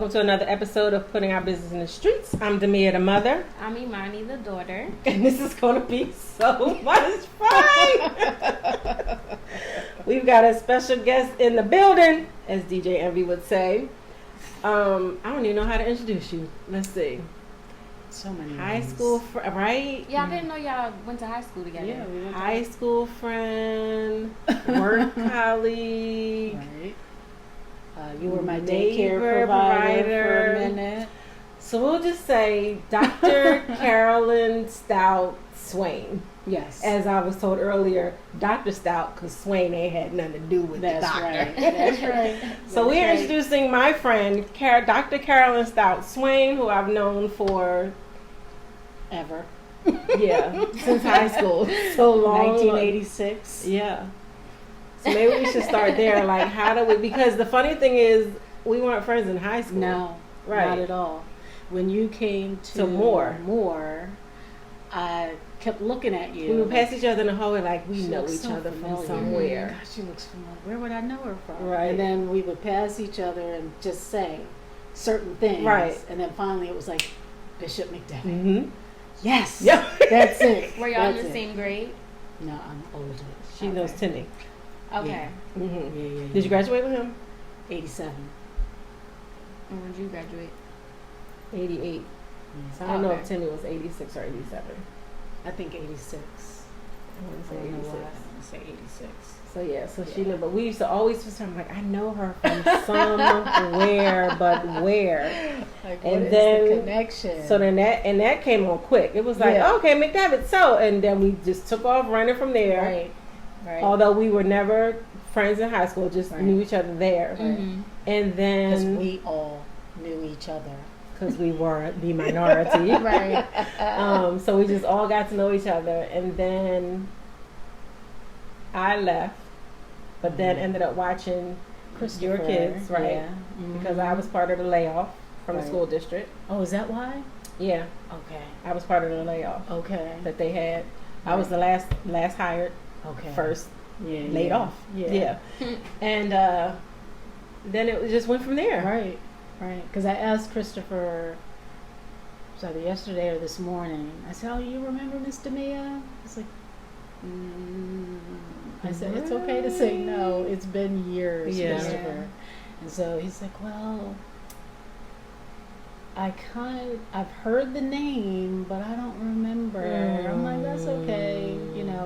welcome to another episode of Putting Our Business in the Streets. I'm Demea, the mother. I'm Imani, the daughter. And this is going to be so much fun. We've got a special guest in the building, as DJ Envy would say. I don't even know how to introduce you. Let's see. So many high names. school, right? Yeah, I didn't know y'all went to high school together. Yeah, we went to High school friend, work colleague. Right. You were my Neighbor daycare provider for a minute. So we'll just say Dr. Carolyn Stout Swain. Yes. As I was told earlier, Dr. Stout, because Swain ain't had nothing to do with That's the doctor. right. That's right. So we're introducing my friend, Dr. Carolyn Stout Swain, who I've known for Ever. Since high school. So long. 1986. Yeah. So maybe we should start there. Like, how do we? Because the funny thing is, we weren't friends in high school. No, Right. not at all. When you came to More, I kept looking at you. we would pass each other in the hallway like we She know looks each so other from familiar. somewhere. God, she looks familiar. Where would I know her from? Right. And then we would pass each other and just say certain things. Right. And then finally it was like, Bishop McDevitt. Mm-hmm. Yes. Yeah. That's it. Were y'all in That's the it. same grade? No, I'm older. She knows Timmy. Okay. Mm-hmm. Yeah. Did you graduate with him? 87. And when did you graduate? 88. So I don't know Okay. if Timmy was 86 or 87. I think 86. I want to I say don't know 86. why. I want to say 86. So she knew, but we used to always just, I'm like, I know her from somewhere, but where? Like, And what is then- the connection? So then that came on quick. It was like, Yeah. okay, McDevitt, so, and then we just took off running from there. Right. Although we were never friends in high school, just Right. knew each other there. Mm-hmm. And Because then, we all knew each other. because we were the minority. Right. So we just all got to know each other. And then I left, but then ended up watching your kids, right? Yeah. Mm-hmm. Because I was part of the layoff from the Right. school district. Oh, is that why? Yeah, Okay. I was part of the layoff Okay. that they had. I was the last hired, Okay. first Yeah. laid off. Yeah. And then it just went from there. Right. Because I asked Christopher, was either yesterday or this morning. I said, "Oh, you remember Miss Demea?" He's like, I said, "It's okay to say no. It's been years, Yeah. Christopher." And so he's like, "Well, I've heard the name, but I don't remember." I'm like, "That's okay,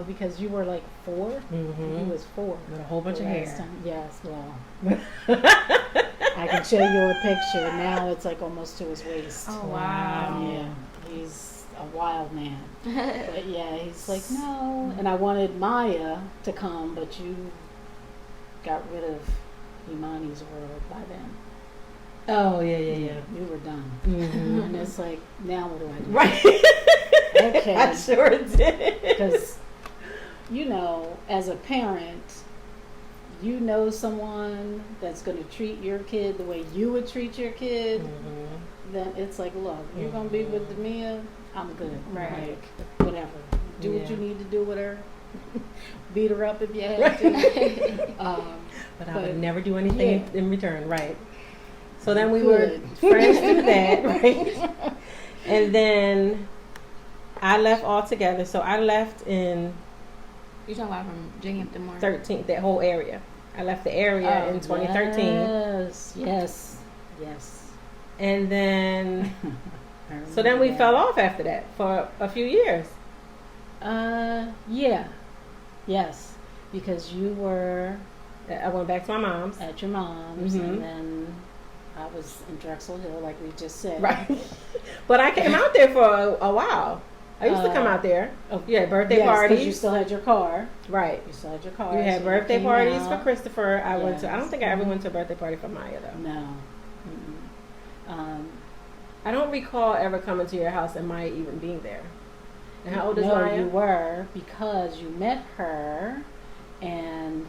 because you were like 4. Mm-hmm. He was 4 With a whole bunch the of last hair. time. Yes, well, I can show you a picture. Now it's like almost to his waist. Oh, wow. Yeah, he's a wild man. But yeah, he's like, no. And I wanted Maya to come, but you got rid of Imani's world by then. Oh, yeah. You were done. Mm-hmm. And it's like, now what do I do? Right. Okay. I sure did. Because, as a parent, someone that's going to treat your kid the way you would treat your kid, then it's like, look, you're going to be with Demea, I'm good. Right. Like, whatever. Do what you need to do with her. Beat her up if you have to. But I would never do anything in return, right? So then we Good. were friends through that, right? And then I left altogether. So I left in You talking about from Binghamton Moore? 13, that whole area. I left the area in 2013. Yes. And then, so then we fell off after that for a few years. Yeah. Yes. Because you were I went back to my mom's. at your mom's, Mhm. and then I was in Drexel Hill, like we just said. Right. But I came out there for a while. I used to come out there. Oh, You had birthday yes, 'cause parties. you still had your car. Right. You still had your car. You had so birthday came parties out. for Christopher. I went to. I don't think I ever Yes. went to a birthday party for Maya though. No. Mm-mm. I don't recall ever coming to your house and Maya even being there. And how old is no, Maya? you were, because you met her and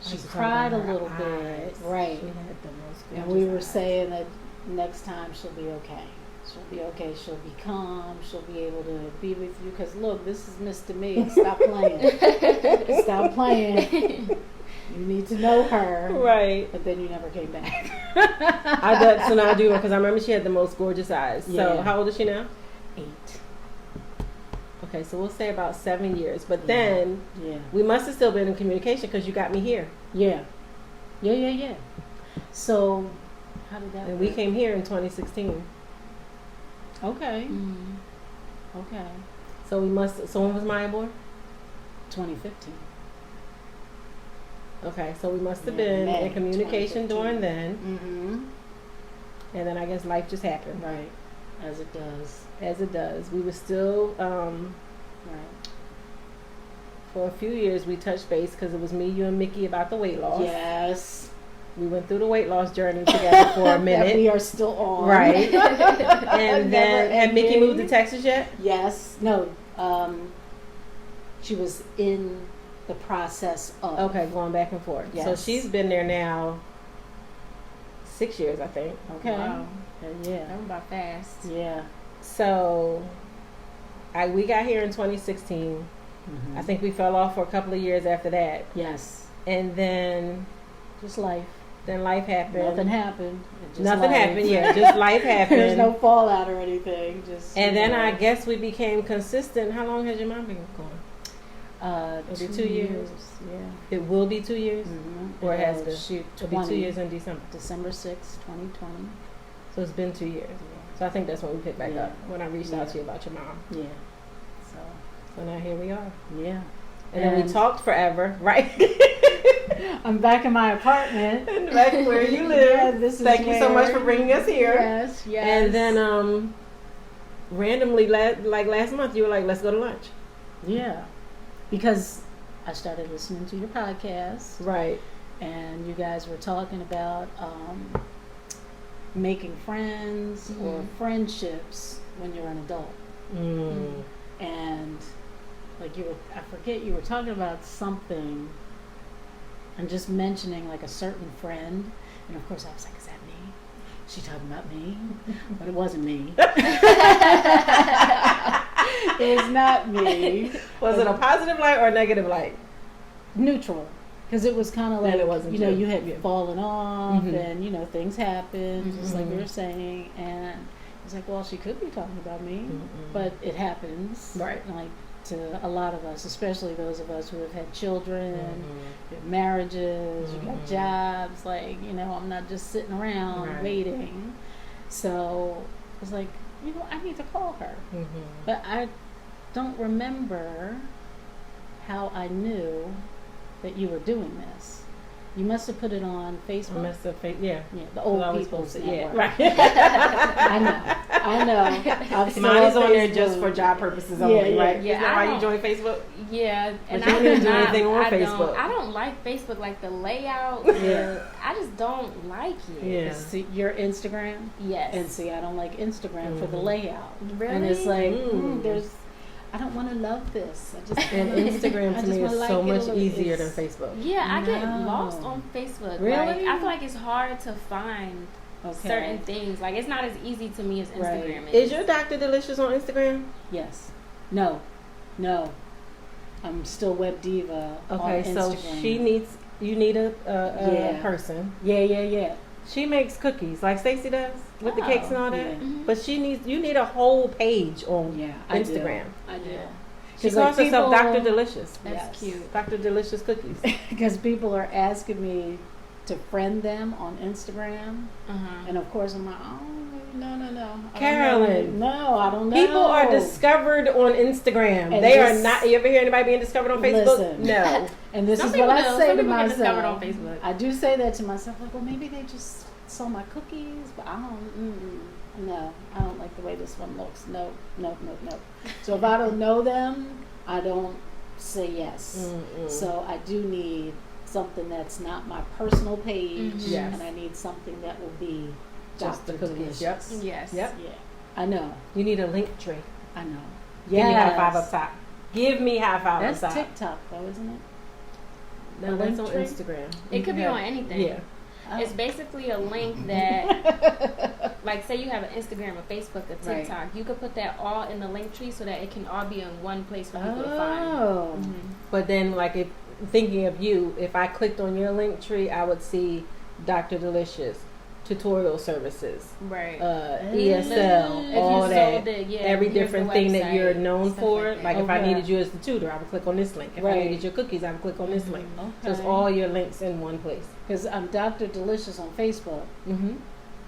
she used to talk cried a about her little bit. eyes. Right. She had the most And gorgeous we were eyes. saying that next time she'll be okay. She'll be okay. She'll be calm. She'll be able to be with you. Because look, this is Mr. Me. Stop playing. Stop playing. You need to know her. Right. But then you never came back. So now I do, because I remember she had the most gorgeous eyes. So Yeah. how old is she now? 8. Okay, so we'll say about 7 years. But then Yeah. we must have still been in communication because you got me here. Yeah. Yeah. So, how did that And work? we came here in 2016. Okay. Mm. Okay. So we must, so when was Maya born? 2015. Okay, so we must have Yeah, been May in communication 2015. during then. Mm-hmm. And then I guess life just happened. Right. As it does. As it does. We were still, Right. for a few years we touched base because it was me, you, and Mickey about the weight loss. Yes. We went through the weight loss journey together for a That minute. we are still on. Right. And then, Never had Mickey ending. moved to Texas yet? Yes. No. She was in the process of. Okay, going back and forth. So Yes. she's been there now 6 years, I think. Okay. Wow. Yeah. That went by fast. Yeah. So we got here in 2016. Mm-hmm. I think we fell off for a couple of years after that. Yes. And then Just life. life happened. Nothing happened. Just Nothing life. happened, yeah. Just life happened. There's no fallout or anything. Just. And then I guess. guess we became consistent. How long has your mom been going? It'll be 2 years. Yeah. It will be 2 years? Mm-hmm. Or it has been? Shoot, It'll be 2 years in December. December 6th, 2020. So it's been 2 years. So I think that's when we picked back Yeah. up, when I reached out to you about your mom. Yeah. So. So now here we are. Yeah. And then we talked forever, right? I'm back in my apartment. Back where you live. Yeah, this is Thank you so where- much for bringing us here. Yes, yes. And then randomly, last month, you were like, let's go to lunch. Yeah. Because I started listening to your podcast, Right. and you guys were talking about making friends or friendships when you're an adult. Mm. And like I forget, you were talking about something and just mentioning like a certain friend. And of course I was like, is that me? She talking about me? But it wasn't me. It was not me. Was it a positive light or a negative light? Neutral. Because it was kind of like, And it wasn't you know, you. you had Yeah. fallen off Mhm. and, you know, things happened, just like we Mhm. were saying. And it's like, well, she could be talking about me, Mm-mm. but it happens. Right. Like to a lot of us, especially those of us who have had children, Mhm. you have marriages, you got Mhm. jobs. Like, you know, I'm not just sitting around Right. waiting. So it's like, you know, I need to call her. Mhm. But I don't remember how I knew that you were doing this. You must have put it on I Facebook. must have, yeah. Yeah, the old I was people's supposed to- yeah, network. right. I know. I'm still Mine is on there Facebook. just for job purposes Yeah, only, yeah. right? Yeah, Isn't that I why you don't- joined Facebook? Yeah, and But you don't even do not- anything on I Facebook. I don't like Facebook, like the layout. Yeah. I just don't like it. Yeah. See, your Instagram, Yes. and see, I don't like Instagram for the Mhm. layout. Really? And it's like, Mm. I don't want to love this. I just And wanna- Instagram I to just me wanna is like so it a much little- easier than it's- Facebook. Yeah, I get No. lost on Facebook. Really? Like, I feel like it's hard to find Okay. certain things. Like, it's not as easy to me as Right. Instagram Is your Dr. Delicious on Instagram? Yes. No. I'm still Web Diva on Okay, so Instagram. you need a Yeah. person. Yeah. She makes cookies like Stacey does with the Oh, cakes and all that. yeah. Mhm. But you need a whole page on Yeah, Instagram. I do. Yeah. She 'Cause, like, calls herself people- Dr. Delicious. That's Yes. cute. Dr. Delicious cookies. Because people are asking me to friend them on Instagram, and of course I'm like, oh no. I don't Carolyn. know. No, I don't know. People are discovered on Instagram. And They are this- not. You ever hear anybody being discovered on Facebook? Listen. No. And this Some is people what I do. say Some to people get discovered myself. on Facebook. I do say that to myself, like, well, maybe they just saw my cookies, but I don't. No, I don't like the way this one looks. No. So if I don't know them, I don't say yes. Mm-mm. So I do need something that's not my personal page, Mhm. Yes. and I need something that will be Just the Dr. cookies. Delicious. Yep. Yes. Yep. Yeah, I know. You need a link tree. I know. Give me high five Yes. up top. Give me high five That's up top. TikTok, though, isn't it? No, A that's on link tree? Instagram. It You could be have- on anything. Yeah. Oh. It's basically a link that, like, say you have an Instagram, a Facebook, a Right. TikTok. You could put that all in the link tree so that it can all be in one place for people to find. Oh. Mhm. But then, like, if thinking of you, if I clicked on your link tree, I would see Dr. Delicious, tutorial services, Right. ESL, If all you that. sold it, yeah, Every here's different the thing that you're website, known stuff for. like Like that. if I Okay. needed you as the tutor, I would click on this link. If I Right. needed your cookies, I would click on this link. So it's Okay. all your links in one place. Because I'm Dr. Delicious on Facebook. Mm-hmm.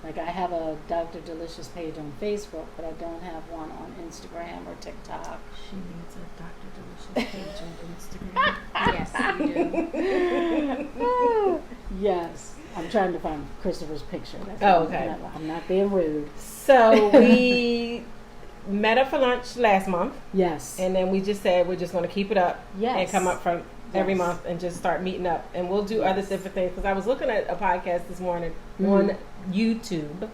Like I have a Dr. Delicious page on Facebook, but I don't have one on Instagram or TikTok. She needs a Dr. Delicious page on Instagram. Yes, you do. Yes. I'm trying to find Christopher's picture. That's Oh, all. okay. I'm not being rude. So we met up for lunch last month, Yes. and then we just said we're just going to keep it up Yes. and come up from every Yes. month and just start meeting up. And we'll do other different things. Because I was looking at a podcast this morning Mm. on YouTube.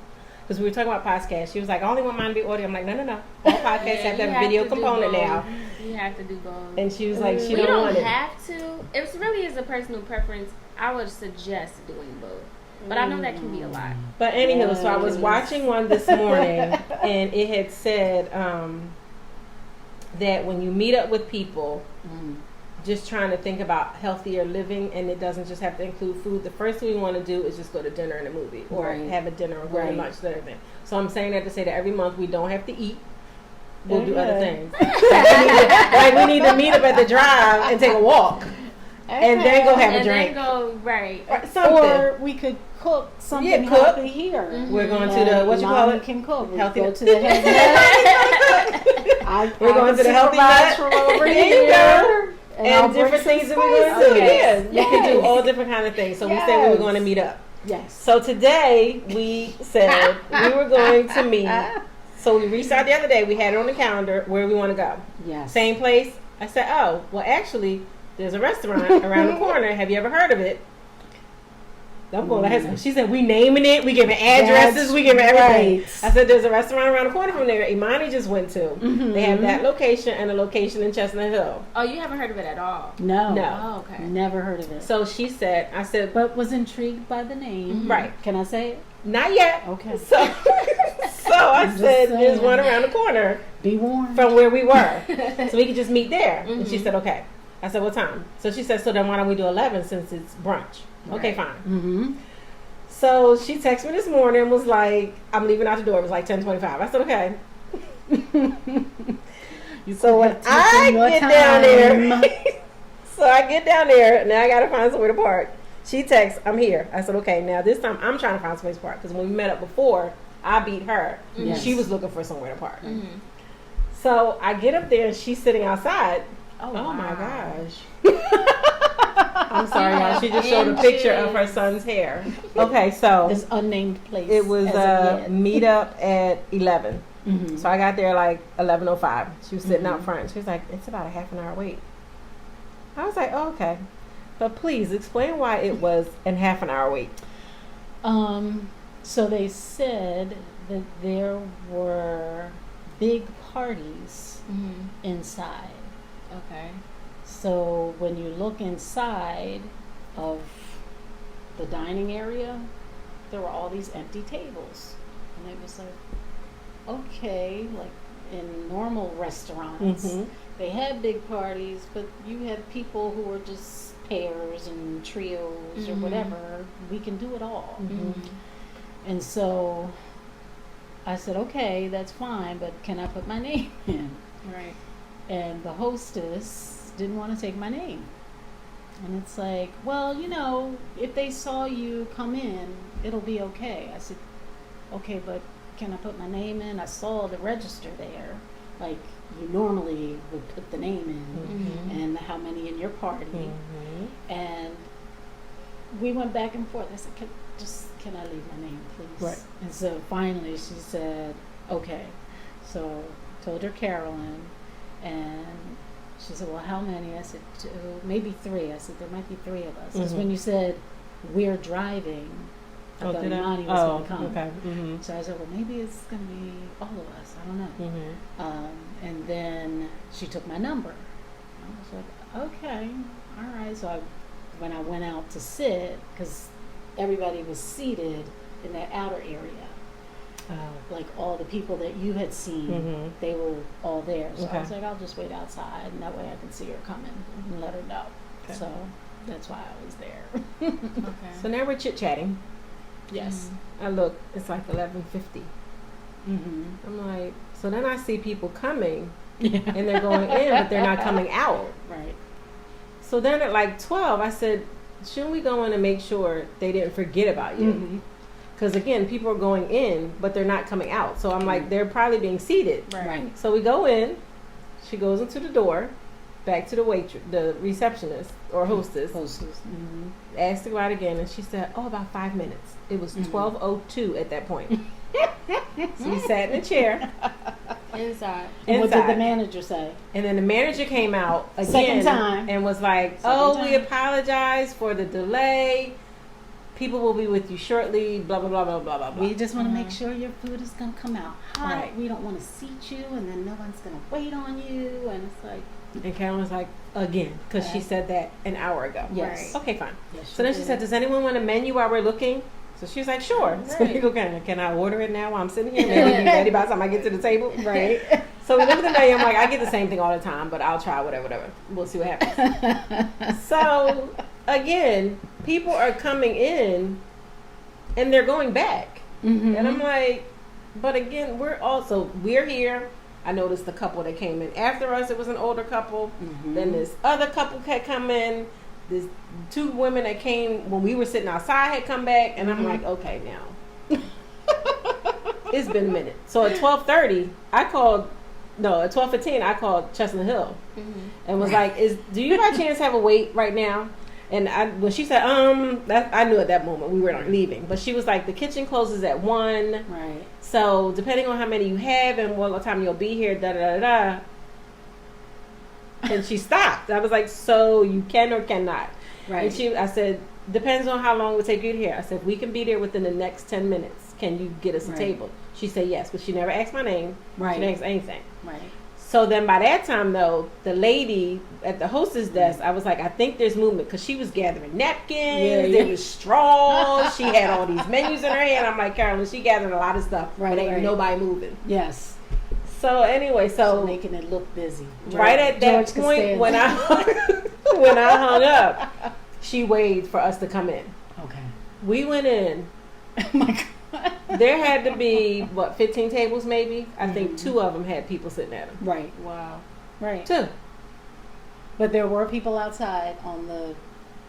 Because we were talking about podcasts. She was like, I only want mine to be audio. I'm like, no. All podcasts have to you have a video to do component both. now. You have to do both. And she was like, she we don't don't want it. have to. It really is a personal preference. I would suggest doing both. But I know that can be a lot. But anywho, so I was Yes. watching one this morning, and it had said that when you meet up with people, Mm. just trying to think about healthier living, and it doesn't just have to include food. The first thing we want to do is just go to dinner and a movie, or Right. have a dinner or go to Right. lunch, and everything. So I'm saying that to say that every month we don't have to eat. We'll do other Okay. things. Like we need to meet up at the drive and take a walk, and then go have a And then drink. go, right. Or something. Or we could cook something Yeah, cook. healthy here. Mhm. We're going to the, what you call Mommy it? can cook. We Healthy go to the healthy. We're going to the healthy nut. from over There you here. go. And, I'll And bring different some things that we're going to do. spices. Yeah, you can do Yes. all different kind of things. So we said we were going to meet up. Yes. So today we said we were going to meet. So we reached out the other day. We had it on the calendar where we want to go. Yes. Same place. I said, oh, well, actually, there's a restaurant around the corner. Have you ever heard of it? I'm going to ask her. She said, we naming it. We giving addresses. That's We giving everything. right. I said, there's a restaurant around the corner from there. Imani just went to. Mhm. They have that location and a location in Chestnut Hill. Oh, you haven't heard of it at all? No. No. Oh, okay. Never heard of it. So she said, I said, But was intrigued by the name. Mhm. right. Can I say it? Not yet. Okay. So, I I'm just said, there's saying. one around the corner Be warned. from where we were. So we could just meet there. And she Mhm. said, okay. I said, what time? So she said, so then why don't we do 11 since it's brunch? Okay, Right. fine. Mm-hmm. So she texted me this morning and was like, I'm leaving out the door. It was like 10:25. I said, okay. So when I get down there, so I get down there, now I got to find somewhere to park. She texts, I'm here. I said, okay. Now this time I'm trying to find somewhere to park because when we met up before, I beat her. Yes. She was looking for somewhere to park. Mm-hmm. So I get up there and she's sitting outside. Oh wow. my gosh. I'm sorry, y'all. She just showed a picture of her son's hair. Okay, so This unnamed place. it was as of yet. meet up at 11. Mhm. So I got there like 11:05. She was sitting out Mhm. front. She was like, it's about a half an hour wait. I was like, oh, okay. But please explain why it was a half an hour wait. So they said that there were big parties Mm-hmm. inside. Okay. So when you look inside of the dining area, there were all these empty tables. And it was like, okay, like in normal restaurants, Mhm. they had big parties, but you had people who were just pairs and trios or Mhm. whatever. We can do it all. Mm-hmm. And so I said, okay, that's fine, but can I put my name in? Right. And the hostess didn't want to take my name. And it's like, well, you know, if they saw you come in, it'll be okay. I said, okay, but can I put my name in? I saw the register there. Like you normally would put the name in Mm-hmm. and how many in your party. Mhm. And we went back and forth. I said, can I leave my name, please? Right. And so finally she said, okay. So told her Carolyn, and she said, well, how many? I said, 2, maybe 3. I said, there might be 3 of us. Because Mhm. when you said, we're driving, I thought did I? Imani was going to come. Okay. Mm-hmm. So I said, well, maybe it's going to be all of us. I don't know. Mm-hmm. And then she took my number. I was like, okay, all right. So when I went out to sit, because everybody was seated in that outer area, like all the people that you had seen, Mhm. they were all there. So Okay. I was like, I'll just wait outside, and that way I can see her coming and let her know. So that's why I was there. Okay. So now we're chit chatting. Yes. I look, it's like 11:50. Mm-hmm. I'm like, so then I see people coming Yeah. and they're going in, but they're not coming out. Right. So then at like 12, I said, shouldn't we go in and make sure they didn't forget about you? Mm-hmm. Because again, people are going in, but they're not coming out. So I'm like, they're probably being seated. Right. So we go in. She goes into the door, back to the receptionist or hostess. Mm-hmm. Asked to go out again, and she said, "Oh, about 5 minutes." It was 12:02 at that point. So we sat in a chair Inside. And what did the inside. manager say? And then the manager came out again Second time. and was like, Second we time. apologize for the delay. People will be with you shortly, blah, blah, blah, blah, blah, blah, blah. We just want to make sure your food is going to come out hot. Right. We don't want to seat you, and then no one's going to wait on you. And it's like, And Carolyn was like, again, because she said that an hour ago. yes. Right. Okay, fine. Yes, So then she did. said, does anyone want a menu while we're looking? So she was like, sure. So we go, can I order it now while I'm sitting here? Maybe it'll be ready by the time I get to the table. Right. So we look at the menu. I'm like, I get the same thing all the time, but I'll try whatever. We'll see what happens. So again, people are coming in and they're going back. Mm-hmm. And I'm like, but again, we're here. I noticed the couple that came in after us. It was an older couple. Mm-hmm. Then this other couple had come in. This 2 women that came when we were sitting outside had come back. And I'm like, okay, now. It's been a minute. So at 12:30, at 12:15, I called Chestnut Hill and was like, do you by chance have a wait right now? And when she said, I knew at that moment we were leaving. But she was like, the kitchen closes at 1. Right. So depending on how many you have and what time you'll be here, da da da da. And she stopped. I was like, so you can or cannot? Right. And I said, depends on how long it would take you to here. I said, we can be there within the next 10 minutes. Can you get us a Right. table? She said yes, but she never asked my name. Right. She didn't ask anything. Right. So then by that time, though, the lady at the hostess desk, I was like, I think there's movement because she was gathering napkins. There was straws. She had all these menus in her hand. I'm like, Carolyn, she gathered a lot of stuff, but ain't nobody moving. Yes. So anyway, so making it look busy. Right at that George point when I hung up, she waited for us to come in. Okay. We went in. Oh my God. There had to be 15 tables maybe. I think 2 of them had people sitting at them. Right. Wow. Right. 2. But there were people outside on The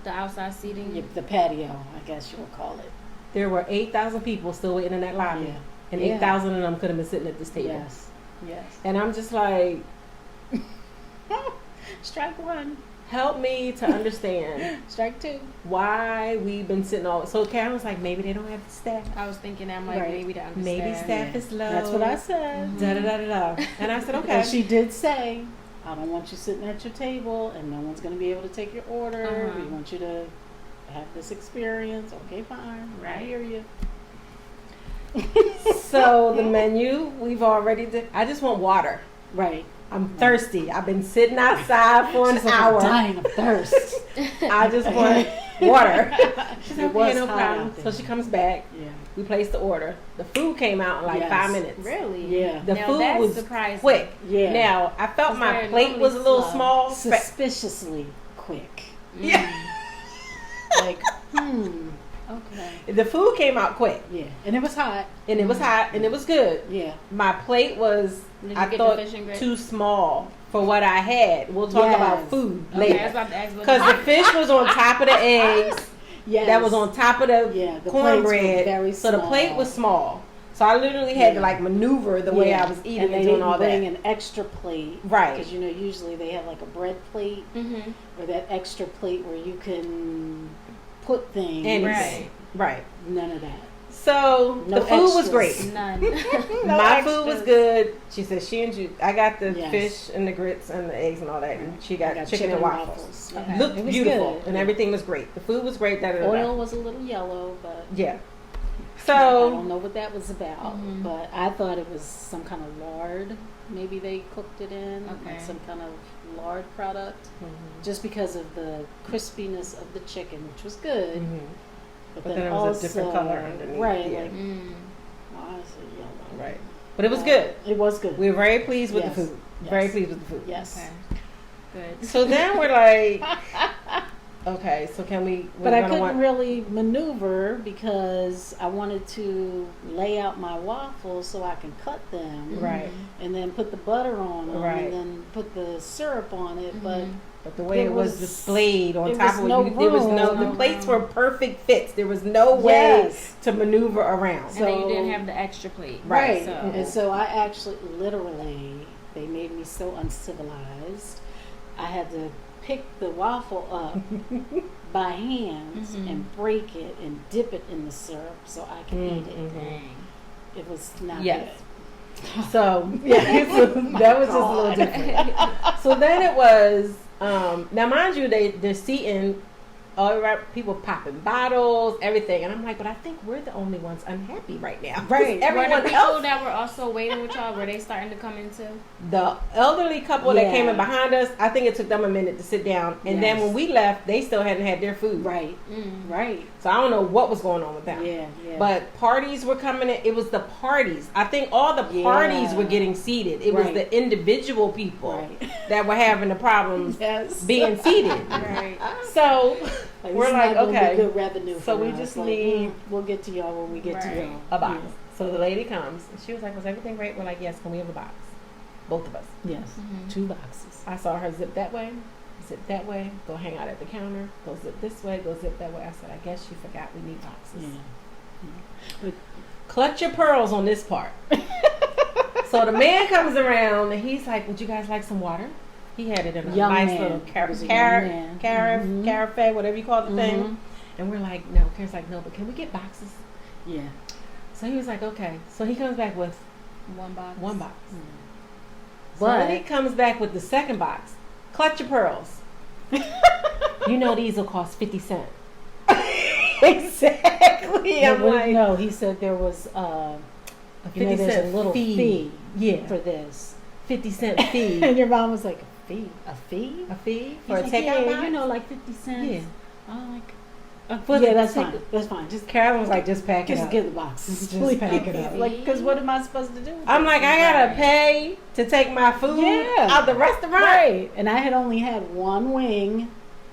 outside seating. the patio, I guess you would call it. There were 8,000 people still waiting in that lobby, Yeah. and Yeah. 8,000 of them could have been sitting at this table. Yes. Yes. And I'm just like, Strike 1. help me to understand Strike 2. why we've been sitting all. So Karen's like, maybe they don't have the staff. I was thinking, I'm like, Right. maybe to understand. Maybe staff is low. That's what I said. Da da da da da. And I said, okay. And she did say, I don't want you sitting at your table and no one's going to be able to take your order. Uh-huh. We want you to have this experience. Okay, fine. I Right. hear you. So the menu, we've already did. I just want water. Right. I'm thirsty. I've been sitting outside for an She's like, hour. I'm dying of thirst. I just want water. She's It like, was okay, no hot problem. out So there. she comes back. Yeah. We placed the order. The food came out in like Yes. 5 minutes. Really? Yeah. The Now food that's was surprising. quick. Yeah. Now, I felt Because my they're plate was a little normally small. Suspiciously quick. Yeah. Like, okay. The food came out quick. Yeah. And it was hot. And it was hot and it was good. Yeah. My plate was, Did you I get thought, the fish and grits? too small for what I had. We'll talk Yes. about food Okay, I was later. about to ask what Because the fish was on top of the eggs. Yes. That was on top of the Yeah, the plates were cornbread. very So the small. plate was small. So I literally had to Yeah. like maneuver the way I was eating and they and doing didn't all bring that. an extra plate. Right. Because, usually they have like a bread plate Mm-hmm. or that extra plate where you can put things. And Right. right. None of that. So No the food was extras. great. None. My food was extras. good. She said she and you. I got the Yes. fish and the grits and the eggs and all that, and she got, I chicken and waffles. Yeah. Okay. Looked It was beautiful, good. and everything was great. The food was great. Da, da, da, da. Oil was a little yellow, but Yeah. I So don't know what that was about. Mhm. But I thought it was some kind of lard. Maybe they cooked it in, Okay. like some kind of lard product, Mhm. just because of the crispiness of the chicken, which was good. Mhm. But, But then then it was a also, different color underneath, right? yeah. Like, Mm. why is it yellow? Right. But it was good. It was good. We were very pleased with Yes. the food. Yes. Very pleased with the food. Yes. Okay. Good. So then we're like, Okay, so can we? But I couldn't really maneuver because I wanted to lay out my waffles so I can cut them. Right. And then put the butter on them. Right. And then put the syrup on it. But the way it was displayed on top of it, no there was no. room. The plates were perfect fits. There was no way to maneuver around. And then you didn't have the extra plate. Right. So. And so I actually, literally, they made me so uncivilized. I had to pick the waffle up by hands and break it and dip it in the syrup so I can eat it. Dang. It was not Yes. good. So that was just a little different. So then it was now mind you they're seating all right, people popping bottles, everything, and I'm like, but I think we're the only ones unhappy right now. Right. Everyone Were the people else, that were also waiting with y'all, were they starting to come into? the elderly couple that came in behind us, I think it took them a minute to sit down, and then when we left, they still hadn't had their food. Right. Right. So I don't know what was going on with them. Yeah. But parties were coming in. It was the parties. I think all the parties were getting seated. It was the individual people that were having the problems being seated. Right. So we're like, okay. Good revenue So for we us. just Like, need we'll get to y'all when we get to y'all. a box. So the lady comes and she was like, was everything great? We're like, yes, can we have a box? Both of us. Yes. 2 boxes. I saw her zip that way, zip that way, go hang out at the counter, go zip this way, go zip that way. I said, I guess you forgot we need boxes. But Clutch your pearls on this part. So the man comes around and he's like, would you guys like some water? He had it in a nice little carafe, whatever you call the thing. And we're like, no. Karen's like, no, but can we get boxes? Yeah. So he was like, okay. So he comes back with 1 box. 1 box. But So then he comes back with the second box. Clutch your pearls. You know these will cost 50 cents. Exactly. I'm like, no, he said there was a 50 there's cent a little fee for this. 50-cent fee. And your mom was like, a fee? A fee? A fee For for a like, takeout box? you know, like 50 cents. Yeah. I'm like, Yeah, that's fine. That's fine. Just Carolyn was like, just pack it just up. get the boxes. Just pack it up. Like, because what am I supposed to do? with I'm this? like, I gotta pay to take my food out the restaurant. Right. And I had only had 1 wing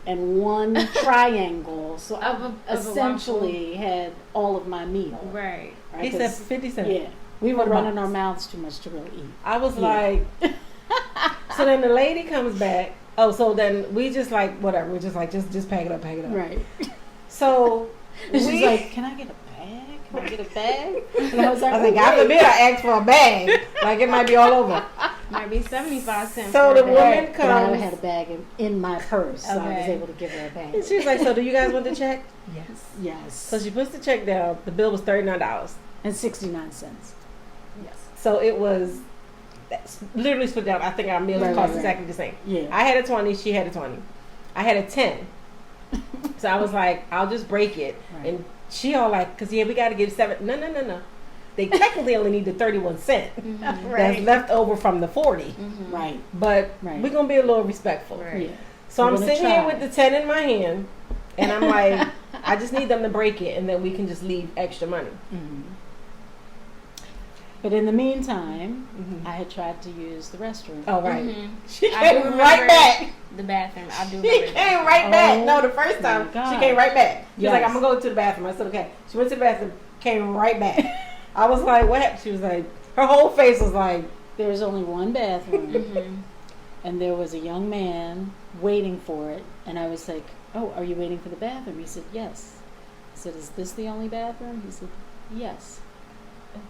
and 1 triangle. So I essentially had all of my meal. Right. He said 50 cents. Yeah. We were For the running box. our mouths too much to really eat. I was like, so then the lady comes back. Oh, so then we just like, whatever. We're just like, just pack it up, pack it up. Right. So And she's like, can I get a bag? Can I get a bag? And I was like, God forbid I asked for a bag. Like it might be all over. Might be 75 cents. So for the a woman bag. But I comes. had a bag in my purse, so I was Okay. able to give her a bag. And she's like, so do you guys want the check? Yes. Yes. So she puts the check down. The bill was $39. And 69 cents. Yes. So it was literally split down. I think our meals cost exactly the same. Yeah. I had a 20. She had a 20. I had a 10. So I was like, I'll just break it. Right. And she all like, because we got to give 7. No. They technically only need the 31 cent. That's left over from the 40. Right. But we're going to be a little respectful. Right. Yeah. So We're I'm gonna sitting here try. with the 10 in my hand. And I'm like, I just need them to break it. And then we can just leave extra money. But in the meantime, I had tried to use the restroom. Oh, right. She I do came remember right back. The bathroom. I do She remember came that. right back. Oh, No, the first time my God. she came right back. She was like, Yes. I'm gonna go to the bathroom. I said, okay. She went to the bathroom, came right back. I was like, what happened? She was like, her whole face was like, There was only 1 bathroom, and there was a young man waiting for it. And I was like, oh, are you waiting for the bathroom? He said, yes. I said, is this the only bathroom? He said, yes. Okay.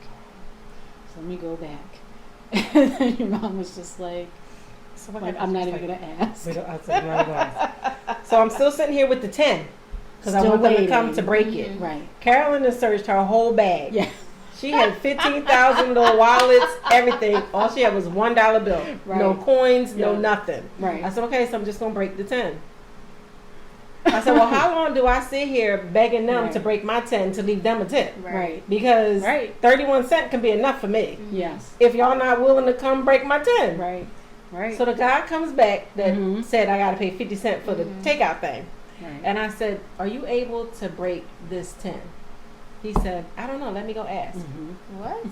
So let me go back. And then your mom was just like, I'm not even going to ask. So I'm still sitting here with the 10 because I Still want them to waiting. come to break it. Right. Carolyn has searched her whole bag. Yeah. She had 15,000 little wallets, everything. All she had was $1 bill. Right. No coins, no Yeah. nothing. Right. I said, okay, so I'm just going to break the 10. I said, well, how long do I sit here begging them to break my 10 to leave them a tip? Right. Because Right. 31 cents can be enough for me. Yes. If y'all not willing to come break my 10. Right. Right. So the guy comes back that said I got to pay 50 cents for the takeout thing. Right. And I said, are you able to break this 10? He said, I don't know. Let me go ask. What?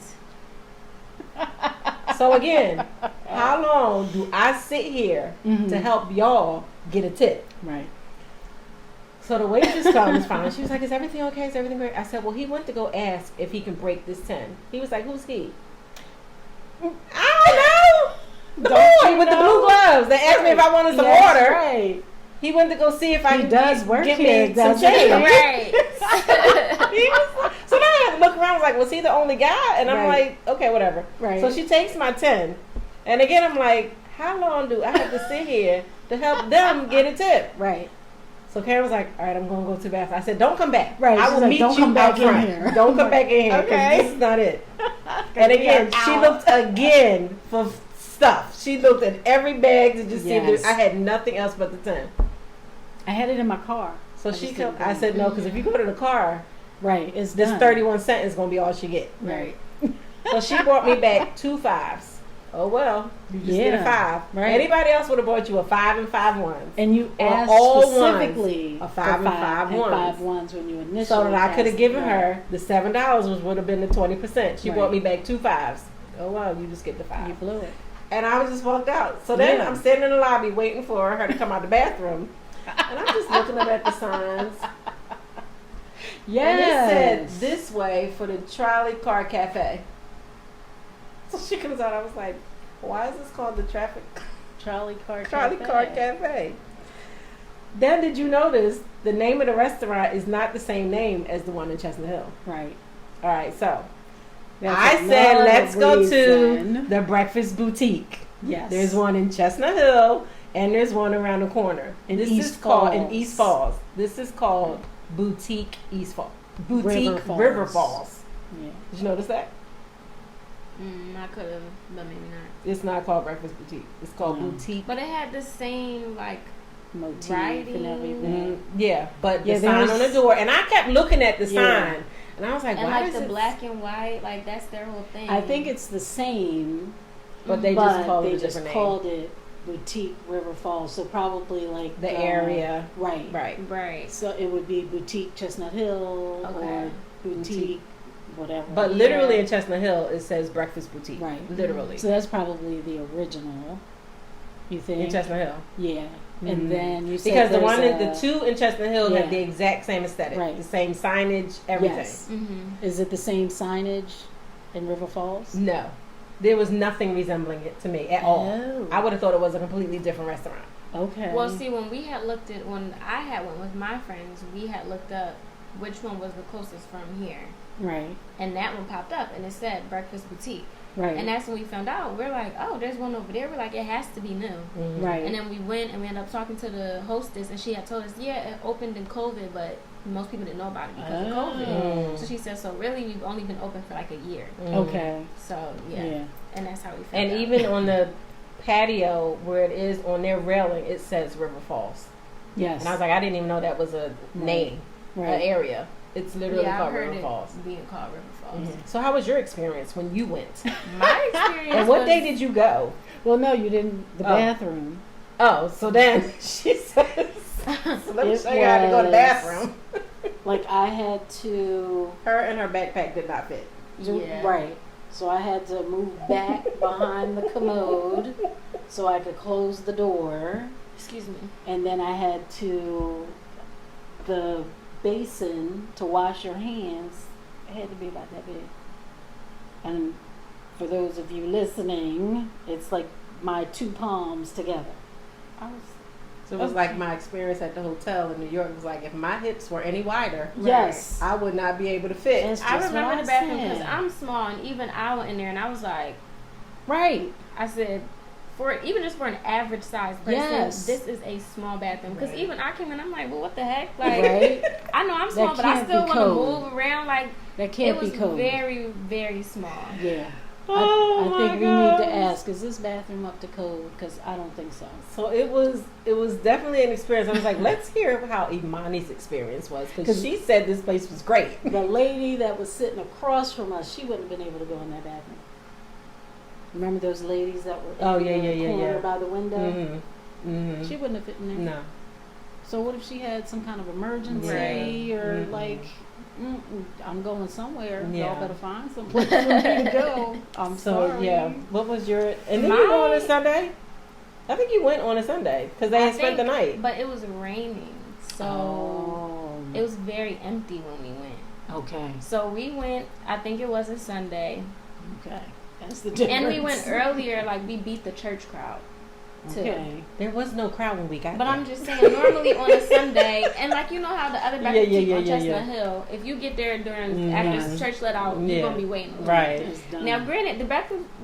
So again, how long do I sit here to help y'all get a tip? Right. So the waitress comes finally. She was like, "Is everything okay? Is everything great?" I said, "Well, he went to go ask if he can break this 10." He was like, "Who's he?" I don't know. The boy with the blue gloves. They asked me if I wanted some water. Right. He went to go see if I He could does work give here, me some doesn't he? change. Right. He was, so now I had to look around. I was like, was he the only guy? And I'm Right. like, okay, whatever. Right. So she takes my 10. And again, I'm like, how long do I have to sit here to help them get a tip? Right. So Karen was like, all right, I'm going to go to the bathroom. I said, don't come back. Right. I She's will like, meet don't you come back out in front. here. Don't come back in here because Okay. this is not it. And again, she looked again for stuff. She looked at every bag to just see if Yes. I had nothing else but the 10. I had it in my car. So I she just come, didn't I go. said, no, because if you go to the car, Right. It's this done. 31 cent is going to be all she get. Right. So she brought me back 2 5s. Oh, well, you just get a Yeah, 5. right. Anybody else would have brought you a 5 and 5 ones. And you Or asked all specifically ones, a for 5 and 5 ones. 5 ones when you initially So that I could have asked. given Right. her the $7, which would have been the 20%. She Right. brought me back 2 5s. Oh, well, you just get the 5. You blew it. And I was just walked out. So then Yeah. I'm standing in the lobby waiting for her to come out the bathroom. And I'm just looking up at the signs. Yes. And it said this way for the Trolley Car Cafe. So she comes out. I was like, why is this called the Trolley Car Trolley Cafe. Car Cafe? Then did you notice the name of the restaurant is not the same name as the one in Chestnut Hill? Right. All right, so That's I said another let's go to reason. the Breakfast Boutique. Yes. There's one in Chestnut Hill and there's one around the corner. In This East is called in Falls. East Falls. This is called Boutique East Falls. Boutique River River Falls. Falls. Yeah. Did you notice that? I could have, but maybe not. It's not called Breakfast Boutique. It's called No. Boutique. But it had the same like Motif Writing. and everything. Yeah, but Yeah, the sign there's- on the door, and I kept looking at the Yeah. sign, and I was like, and why like does the it? black and white, like that's their whole thing. I think it's the same, But they but just called they it a just different name. called it Boutique River Falls. So probably like The area, Right. right? right. So it would be Boutique Chestnut Hill Okay. or Boutique whatever. But literally in Chestnut Hill, it says Breakfast Boutique. Right. Literally So that's probably the original. You think? in Chestnut Hill. Yeah. Mhm. And then you said Because the there's one, a, the two in Chestnut Hill Yeah. have the exact same aesthetic, Right. the same signage, everything. Yes. Mm-hmm. Is it the same signage in River Falls? No, there was nothing resembling it to me at all. Oh. I would have thought it was a completely different restaurant. Okay. Well, see, when I had went with my friends, we had looked up which one was the closest from here, Right. and that one popped up, and it said Breakfast Boutique, Right. and that's when we found out. We're like, oh, there's one over there. We're like, it has to be new. Mhm. Right. And then we went and we ended up talking to the hostess, and she had told us, yeah, it opened in COVID, but most people didn't know about it because of COVID. Oh. So she said, so really, we've only been open for like a year. Mhm. Okay. So yeah, Yeah. and that's how we found And out. even on the patio where it is on their railing, it says River Falls. Yes. And I was like, I didn't even know that was a name, an right. area. It's literally yeah, I called heard River it Falls. being called River Falls. Mhm. So how was your experience when you went? My experience. And what was, day did you go? Well, no, you didn't. The Oh. bathroom. Oh, so then she says, so let me It show you how to go to the was- bathroom. Like I had to. Her and her backpack did not fit. Yeah. Right. So I had to move back behind the commode so I could close the door. Excuse me. And then I had to, the basin to wash your hands, it had to be about that big. And for those of you listening, it's like my 2 palms together. I was, So it was like my experience at the hotel in New York. It was like if my hips were any wider, yes. I would not be able to fit. That's I just remember what the bathroom because said. I'm small, and even I went in there and I was like, Right. I said, even just for an average size person, Yes. this is a small bathroom. Because Right. even I came in, I'm like, well, what the heck? Like, Right? I know I'm small, That but I can't still be want to code. move around. Like, That can't it was be cold. very, very small. Yeah. Oh I my think we need to gosh. ask, is this bathroom up to code? Because I don't think so. So it was definitely an experience. I was like, let's hear how Imani's experience was because 'Cause- she said this place was great. The lady that was sitting across from us, she wouldn't have been able to go in that bathroom. Remember those ladies that were Oh, in yeah, the yeah, yeah, corner yeah. by the window? Mm-hmm. Mm-hmm. She wouldn't have fit in there. No. So what if she had some kind of emergency Right. or Mhm. like, I'm going somewhere. Yeah. Y'all better find some place for me to go. I'm So sorry. yeah, what was your? And then My- you go on a Sunday. I think you went on a Sunday because they I had spent the think- night. But it was raining. So, Oh. it was very empty when we went. Okay. So we went, I think it was a Sunday. Okay. That's the difference. And we went earlier, like we beat the church crowd. Too. Okay. There was no crowd when we got But there. I'm just saying, normally on a Sunday, and like you know how the other back on Chestnut yeah. Hill, if you get there during after church let out, you're gonna be waiting. Right. Now, granted, the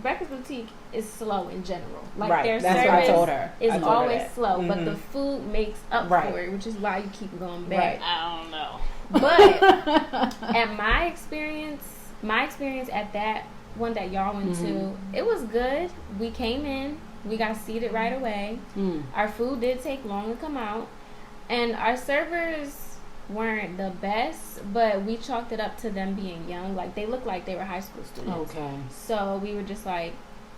breakfast boutique is slow in general. Like right. their That's what I told service her. is always slow, Mm-hmm. but the food makes up for it, which is why you keep going back. Right. I don't know. But at my experience at that one that y'all went to, it was good. We came in. We got seated right away. Our food did take long to come out. And our servers weren't the best, but we chalked it up to them being young. Like, they looked like they were high school students. Okay. So we were just like,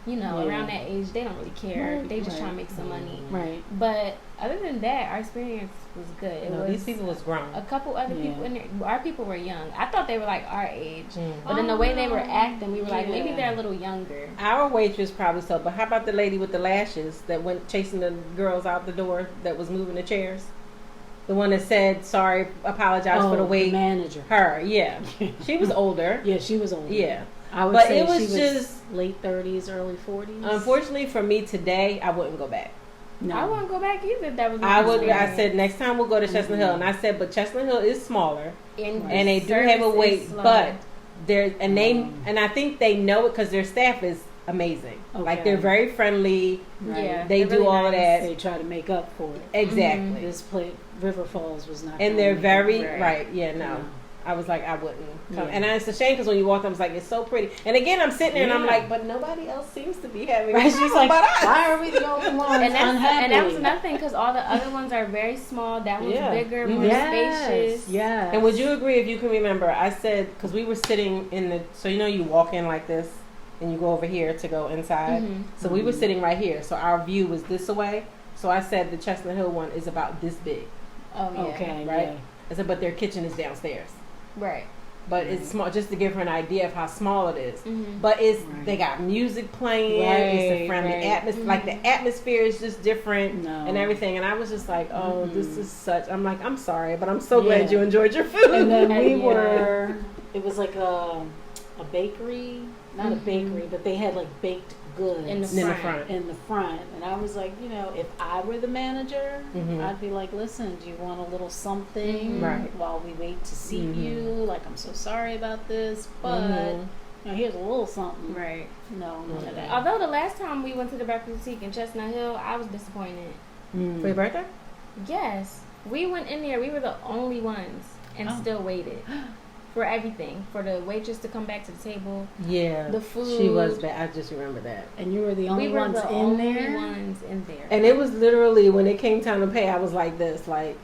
you know, around that age, they don't really care. Right. They just trying to make some money. Right. But other than that, our experience was good. It was these people was grown. a couple other people in there. Our people were young. I thought they were like our age. But then the way they were acting, we were like, maybe they're a little younger. Our waitress probably so, but how about the lady with the lashes that went chasing the girls out the door that was moving the chairs? The one that said, sorry, apologize for the wait. The manager. Her, yeah. She was older. Yeah, she was older. Yeah. I would But say it was she was just late 30s, early 40s. Unfortunately for me today, I wouldn't go back. No. I wouldn't go back either if that was my I would. I experience. said next time we'll go to Chestnut Hill, and I said, but Chestnut Hill is smaller, And and they do service have a is wait, slow. but there and I think they know it because their staff is amazing. Like they're very friendly. Right. Yeah, They they're do really all of nice. that. They try to make up for it. Exactly. This place, River Falls, was not. And gonna they're make very up right. for it. Yeah, no. I was like, I wouldn't come. Yeah. And it's a shame because when you walked, I was like, it's so pretty. And again, I'm sitting there and I'm Yeah. like, but nobody else seems to be having. Right, she's like, but us. why are we the only ones And unhappy? that was nothing because all the other ones are very small. That one's Yeah. bigger, more Yes, spacious. yes. And would you agree if you can remember? I said because we were sitting in the so you walk in like this and you go over here to go inside. So we were sitting right here. So our view was this away. So I said the Chestnut Hill one is about this big. Oh yeah. Okay, Right? yeah. I said, but their kitchen is downstairs. Right. But it's small, just to give her an idea of how small it is. Mm-hmm. But it's Right. they got music playing. Right, It's a friendly right. atmosphere. Like the atmosphere is just different No. and everything. And I was just like, oh, this is such. I'm like, I'm sorry, but I'm so glad Yeah. you enjoyed your food. And then we Yeah. were, it was like a bakery, not a bakery, but they had like baked goods In the front. in the front. And I was like, if I were the manager, Mhm. I'd be like, listen, do you want a little something Right. while we wait to seat Mhm. you? Like, I'm so sorry about this, but Mhm. here's a little something. Right. No, none of that. Although the last time we went to the breakfast boutique in Chestnut Hill, I was disappointed. Mm. For your birthday? Yes, we went in there. We were the only ones, and still waited for everything. For the waitress to come back to the table, Yeah. the food. She was bad. I just remember that. And you were the only We were ones the in only there? ones in there. And it was literally when it came time to pay, I was like this, like,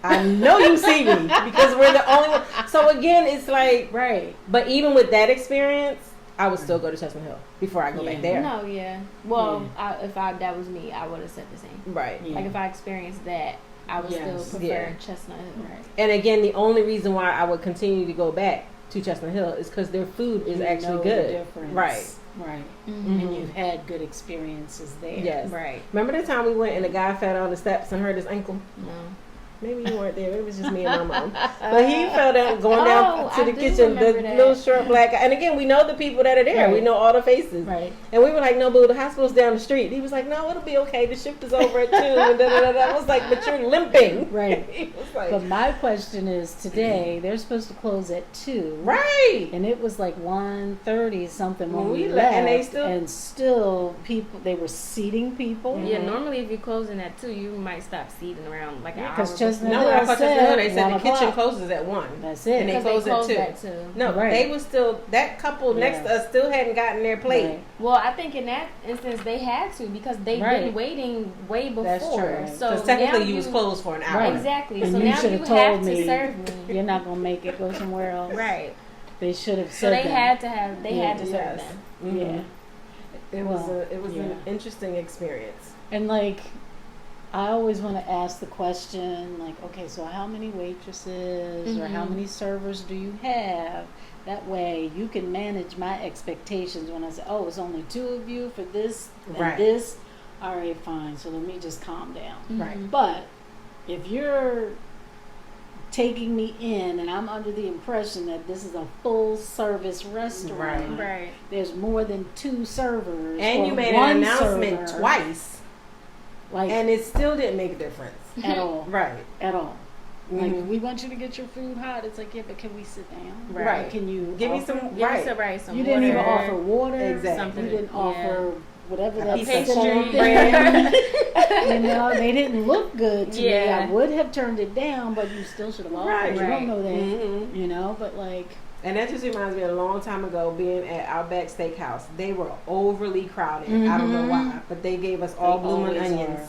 I know you see me because we're the only one. So again, it's like, Right. but even with that experience, I would still go to Chestnut Hill before I go back there. No, yeah. Well, if that was me, I would have said the same. Right. Yeah. Like if I experienced that, I would Yes. still prefer Yeah. Chestnut Hill. Right. And again, the only reason why I would continue to go back to Chestnut Hill is because their food is You actually know good. The difference. Right. Right. Mm-hmm. And you've had good experiences there. Yes. Right. Remember the time we went and the guy fell down the steps and hurt his ankle? No. Maybe you weren't there. It was just me and my mom. But he fell down, going down Oh, to the I do kitchen. The remember that. little short black guy. And again, we know the people that are there. Right. We know all the faces. Right. And we were like, no, boo, the hospital's down the street. He was like, no, it'll be okay. The shift is over at 2. And da, da, da, da. I was like, but you're limping. Right. He was like, But my question is, today they're supposed to close at 2. right. And it was like 1:30 something when When we we left. left, and they still people, they were seating people. Yeah, normally if you're closing at 2, you might stop seating around like an hour. Because Chestnut No, Hill I thought said they said 1 the kitchen o'clock. closes at 1. That's it. And they because closed at 2. at 2. No, Right. they was still, that couple next to us still hadn't gotten their plate. Right. Well, I think in that instance they had to because they've Right. been waiting way before. That's true. So Because technically now you was closed for an hour. Right. Exactly. And so you now should you have have told to me serve me. you're not gonna make it. Go somewhere else. Right. They should have So said they that. had to have. They had to serve Yes. them. Mhm. Yeah. It was yeah. an interesting experience. And like, I always want to ask the question, like, okay, so how many waitresses or how Mhm. many servers do you have? That way you can manage my expectations when I say, oh, it's only 2 of you for this and Right. this. All right, fine. So let me just calm down. Right. But if you're taking me in, and I'm under the impression that this is a full service restaurant. Right. There's more than 2 servers. And or you made one an announcement server, twice, like and it still didn't make a difference. at all. Right. At all. Like, Mhm. we want you to get your food hot. It's like, yeah, but can we sit down? Right. Can you Give me offer- some. Give Right. us some You didn't even water. offer water. Exactly. Something. You didn't offer whatever A that piece of sitting cornbread. there. You know, they didn't look good to me. Yeah. I would have turned it down, but you still should have offered. Right. You don't know that. Mhm. You know, but like, And that just reminds me of a long time ago being at Outback Steakhouse. They were overly crowded. I don't know why, but they gave us all They bloomin' always onions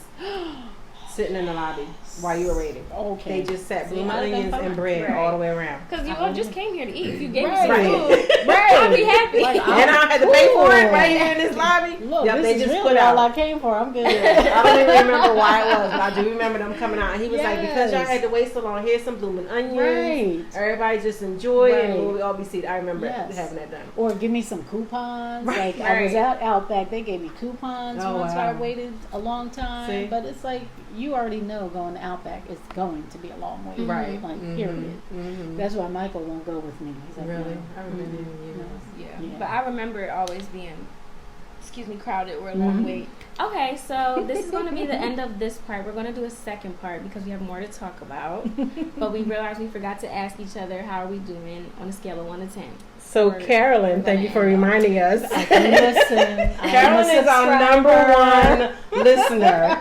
sitting in the lobby while you were waiting. okay. They just set See, bloomin' I'd have been onions and fine. bread Right. all the way around. Because you all just came here to eat. If you gave Right. me some food, Right. I'd be happy. Like, And I had to pay for it Cool. right here in this lobby. Look, Yep, this they is just really put all out. I came for. I'm good. I don't even remember why it was, but I do remember them coming out. And he was like, because y'all Yes. had to wait so long, here's some bloomin' onions. Right. Everybody just enjoy it, and Right. we'll all be seated. I remember Yes. having that done. Or give me some coupons. Right. Like I was Right. out Outback, they gave me coupons Oh, once wow. I waited a long time. See? But it's like you already know going to Outback it's going to be a long wait. Right. Like Mhm. period. Mhm. That's why Michael won't go with me. He's like, Really? no. I remember Mhm. you. No. Yeah. Yeah. But I remember it always being, crowded or a long Mhm. wait. Okay, so this is going to be the end of this part. We're going to do a second part because we have more to talk about. But we realized we forgot to ask each other how are we doing on a scale of 1 to 10. So We're- Carolyn, we're thank gonna you for end off. reminding us. I can listen. Carolyn is our number one listener.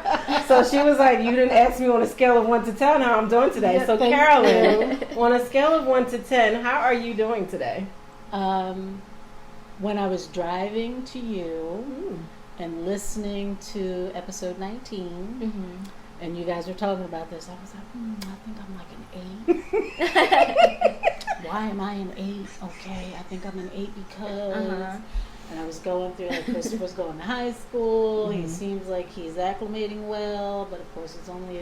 So she was like, you didn't ask me on a scale of 1 to 10 how I'm doing today. Yeah, So thank Carolyn, on a scale of 1 to 10, how are you doing today? When I was driving to you and listening to episode 19, Mm-hmm. and you guys were talking about this, I was like, I think I'm like an 8. Why am I an 8? Okay, I think I'm an 8 because. And I was going through, like, Christopher's going to high school. He seems like he's acclimating well, but of course, it's only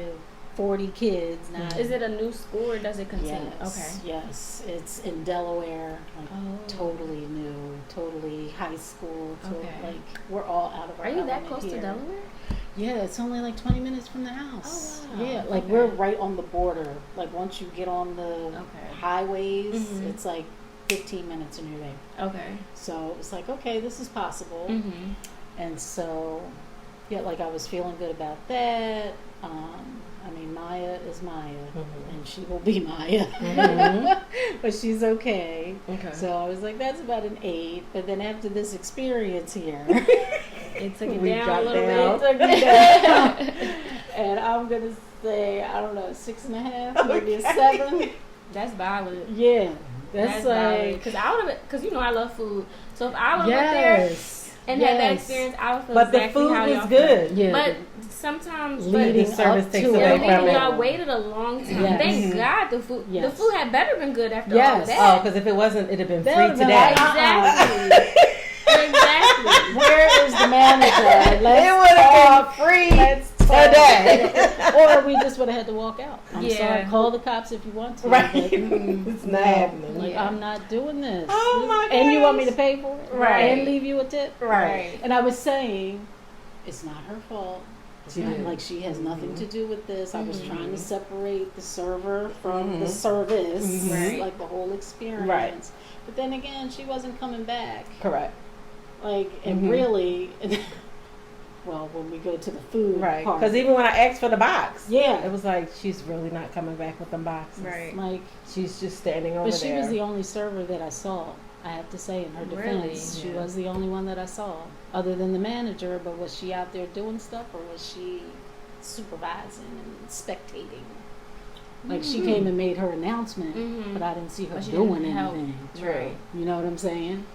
40 kids now. Is it a new school or does it continue? Yes, yes. It's in Delaware, like totally new, totally high school. Okay. Like we're all out of our Are you that element close here. to Delaware? Yeah, it's only like 20 minutes from the house. Oh, wow. Yeah, like Okay. we're right on the border. Like once you get on the Okay. highways, Mhm. it's like 15 minutes and you're there. Okay. So it's like, okay, this is possible. Mm-hmm. And so, yeah, like I was feeling good about that. I mean, Maya is Maya, and she will be Maya, but she's okay. Okay. So I was like, that's about an 8. But then after this experience here, It took it We down a got little down. bit. took me down. And I'm gonna say, I don't know, 6.5, maybe a 7. That's valid. Yeah, that's like because I would have, because you know I love food. So if I would have went there yes, and had that yes. experience, I would feel But the exactly food how was y'all good. feel. Yeah, But sometimes, leading the service up takes to away yeah, it. from maybe it. y'all waited a long time. Yes. Thank God the food, the Yes. food had better been good after all Yes. of Oh, that. because if it wasn't, it'd have been That free would've been today. like, Exactly. Exactly. Where is the manager? Let's It would have talk. been free Let's talk. today. Or we just would have had to walk out. I'm Yeah. sorry. Call the cops if you want to. Right. but, It's not no. happening. Like, Yeah. I'm not doing this. Oh my And you want me gosh. to pay for it? Right. And leave you a tip? Right. And I was saying, it's not her fault. It's She not did. like she has nothing to do with this. I was Mhm. trying to separate the server from the Mhm. service, Right. like the whole experience. Right. But then again, she wasn't coming back. Correct. Like, and Mhm. really, well, when we go to the food Right. part, Because even when I asked for the box, yeah, it was like, she's really not coming back with them boxes. Right. like, She's just standing over but she there. was the only server that I saw. I have to say, in her Really? defense, she Yeah. was the only one that I saw, other than the manager. But was she out there doing stuff, or was she supervising and spectating? Like she came and made her announcement, Mhm. but I didn't see her But she doing didn't help. anything. Right. You know what I'm saying?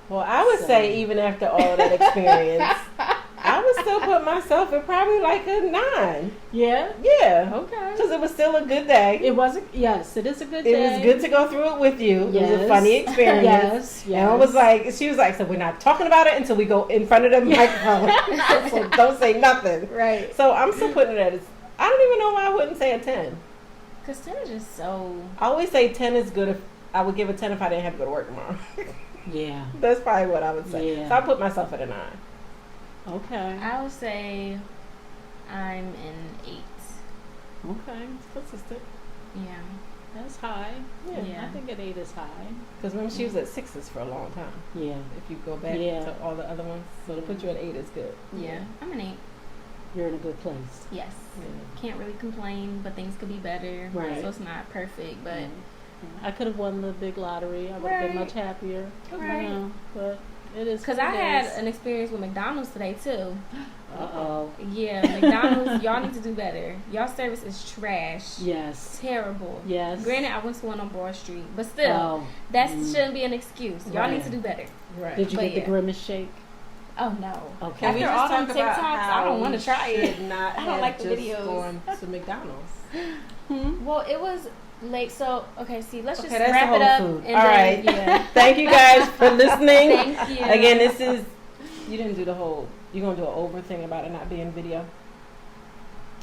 Well, I would So- say even after all of that experience, I would still put myself at probably like a 9. Yeah. Yeah. Okay. Because it was still a good day. It wasn't. Yes, it is a good It day. was good to go through it with you. It was a Yes. funny experience. Yes. And I was like, she was like, so we're not talking about it until we go in front of the microphone. So don't say nothing. right. So I'm still putting it at, I don't even know why I wouldn't say a 10. Because 10 is just so. I always say 10 is good if, I would give a 10 if I didn't have to go to work tomorrow. Yeah. That's probably what I would say. Yeah. So I put myself at a 9. Okay. I would say I'm an 8. Okay. It's consistent. Yeah. That's high. Yeah. I think an 8 is high. Because remember, she was at 6s for a long time. Yeah. If you go back to all the other ones. So to put you at 8 is good. Yeah. I'm an 8. You're in a good place. Yes. Yeah. Can't really complain, but things could be better. Right. So it's not perfect, but I could have won the big lottery. I would have been much happier. Right. You know, but it is. Because I had an experience with McDonald's today too. Uh-oh. Yeah, McDonald's, y'all need to do better. Y'all service is trash. Yes. Terrible. Yes. Granted, I went to one on Broad Street, but still, that shouldn't be an excuse. Y'all need to do better. Right. Did you get the Grimace shake? Oh no. Okay. Can we After just all them talk about TikToks, how I don't want to try it. Not I don't like the just videos. Going to McDonald's. Well, it was late, so okay. See, let's just that's wrap the it whole up. food. And All then, right. Yeah. Thank you guys for listening. Thank you. Again, this is. You didn't do the whole. You're gonna do an over thing about it not being video.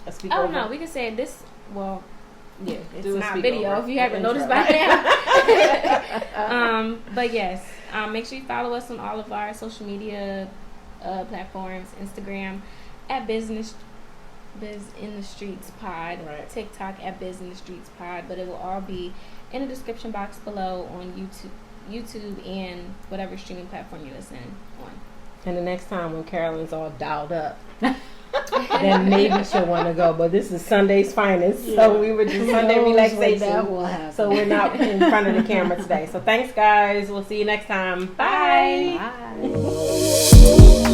A speak Oh over. no, we can say this. Well, Yeah, it's do a not speak video over. if you haven't Intro. noticed by now. But yes, make sure you follow us on all of our social media platforms. Instagram at Biz in the Streets Pod. Right. TikTok at Biz in the Streets Pod. But it will all be in the description box below on YouTube and whatever streaming platform you listen on. And the next time when Carolyn's all dialed up, then maybe she'll want to go. But this is Sunday's finest, so we would do Sunday That relaxation. will happen. So we're not in front of the camera today. So thanks, guys. We'll see you next time. Bye. Bye.